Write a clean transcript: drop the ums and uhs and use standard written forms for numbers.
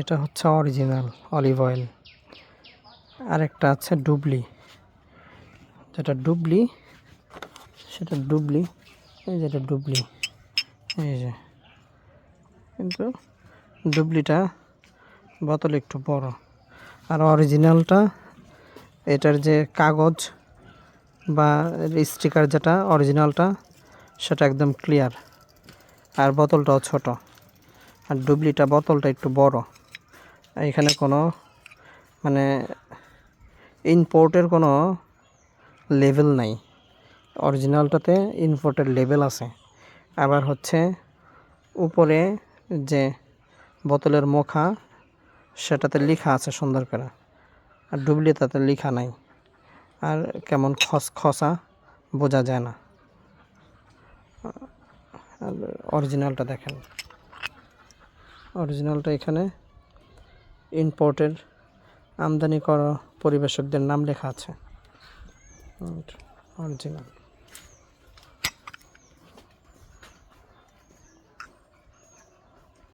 এটা হচ্ছে original olive oil. আরেকটা আছে ডুবলি, যেটা ডুবলি সেটা ডুবলি, এই যেটা ডুবলি, এই যে, কিন্তু ডুবলিটা বোতল একটু বড়, আর অরিজিনালটা এটার যে কাগজ বা স্টিকার যেটা অরিজিনালটা সেটা একদম ক্লিয়ার, আর বোতলটাও ছোট, আর ডুবলিটা বোতলটা একটু বড়। এখানে কোনো মানে ইম্পোর্টের কোনো লেভেল নাই, অরিজিনালটাতে ইম্পোর্টের লেভেল আছে। আবার হচ্ছে উপরে যে বোতলের মুখা সেটাতে লেখা আছে সুন্দর করে, আর ডুবলিটাতে লেখা নাই, আর কেমন খসখসা, বোঝা যায় না। আর অরিজিনালটা দেখেন, অরিজিনালটা এখানে ইম্পোর্টের আমদানি করা পরিবেশকদের নাম লেখা আছে, অরিজিনাল।